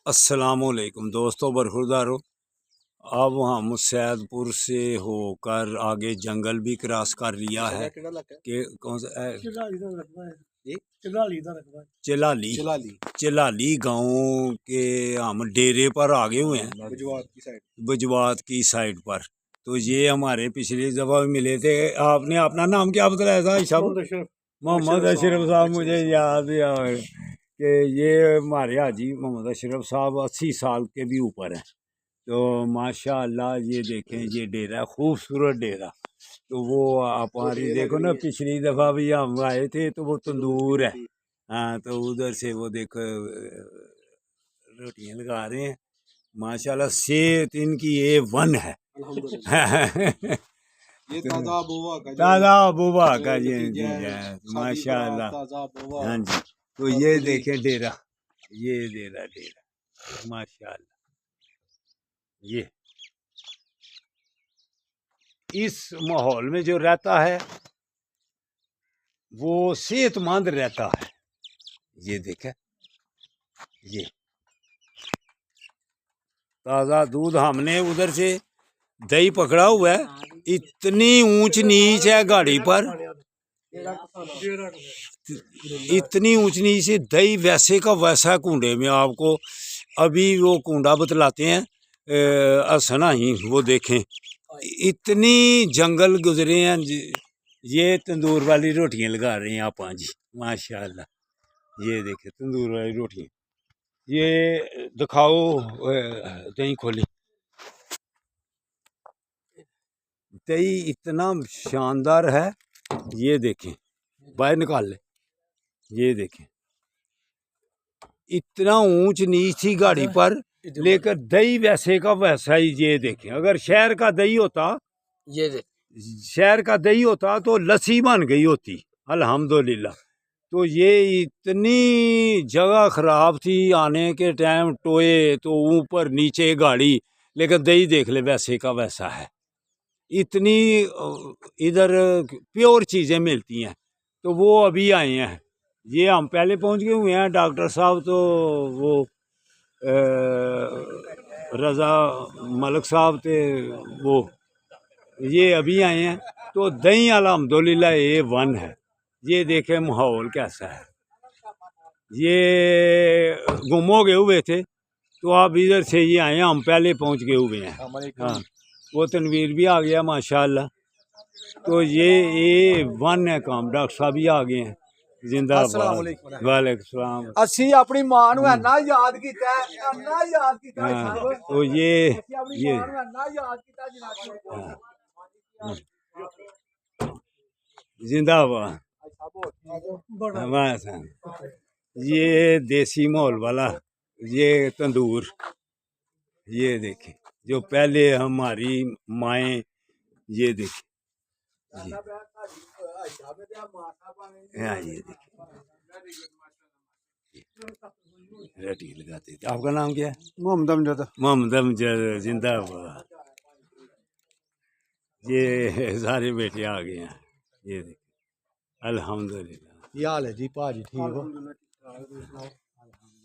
अस्सलामुअलैकुम दोस्तों, बरखुरदारो। अब हम सैदपुर से होकर आगे जंगल भी क्रॉस कर लिया है कि कौन सा चिलाली चिलाली गांव के हम डेरे पर आगे हुए हैं, बजवात की साइड पर। तो ये हमारे पिछली दफा मिले थे। आपने अपना नाम क्या बताया था? मोहम्मद अशरफ साहब। मुझे याद है कि ये हमारे हाजी मोहम्मद अशरफ साहब 80 साल के भी ऊपर हैं। तो माशाअल्लाह ये देखें, ये डेरा खूबसूरत डेरा। तो वो आप हमारी देखो ना, पिछली दफ़ा भी हम आए थे तो वो तंदूर है। हाँ, तो उधर से वो देखो रोटियां लगा रहे हैं। माशाल्लाह सेहत इनकी A1 है। ये ताज़ा बुबा का जी माशाल्लाह। हाँ जी, तो ये देखें डेरा, ये डेरा माशाल्लाह। ये इस माहौल में जो रहता है वो सेहतमंद रहता है। ये देखें, ये ताज़ा दूध। हमने उधर से दही पकड़ा हुआ है। इतनी ऊंच नीच है गाड़ी पर, इतनी ऊंच नीच से दही वैसे का वैसा कुंडे में। आपको अभी वो कुंडा बतलाते हैं हंसना ही। वो देखें, इतनी जंगल गुजरे हैं। ये तंदूर वाली रोटियां लगा रहे हैं आप जी, माशाल्लाह। ये देखें तंदूर वाली रोटियां। ये दिखाओ, दही खोली। दही इतना शानदार है। ये देखें, बाहर निकाल ले। ये देखें, इतना ऊंच नीच थी गाड़ी पर, लेकर दही वैसे का वैसा ही। ये देखें, अगर शहर का दही होता, शहर का दही होता तो लस्सी बन गई होती अल्हम्दुलिल्लाह। तो ये इतनी जगह खराब थी, आने के टाइम टोए तो ऊपर नीचे गाड़ी, लेकिन दही देख ले वैसे का वैसा है। इतनी इधर प्योर चीज़ें मिलती हैं। तो वो अभी आए हैं, ये हम पहले पहुंच गए हुए हैं। डॉक्टर साहब तो वो रज़ा मलिक साहब थे, वो ये अभी आए हैं। तो दही अल्हम्दुलिल्लाह A1 है। ये देखें माहौल कैसा है। ये गुम हो गए हुए थे तो आप इधर से ये आए हैं, हम पहले पहुंच गए हुए हैं। हाँ, वो तनवीर भी आ गया माशाल्लाह। तो ये A1 है काम। डॉक्टर साहब भी आ गए हैं। जिंदाबाद। वालेकुम सलाम। असी अपनी मां नू इन्ना याद कीता, इन्ना याद कीता साहब। तो ये इन्ना याद कीता जनाब। जिंदाबाद। ये देसी माहौल वाला ये तंदूर। ये देखें, जो पहले हमारी माएँ, ये देखें, ये देखें रोटी लगाते थे। आपका नाम क्या है? मोहम्मद अमजद। मोहम्मद अमजद, जिंदाबाद। ये सारे बेटे आ गए हैं। ये देखें, अल्हम्दुलिल्लाह। क्या हाल है जी भाजी, ठीक हो?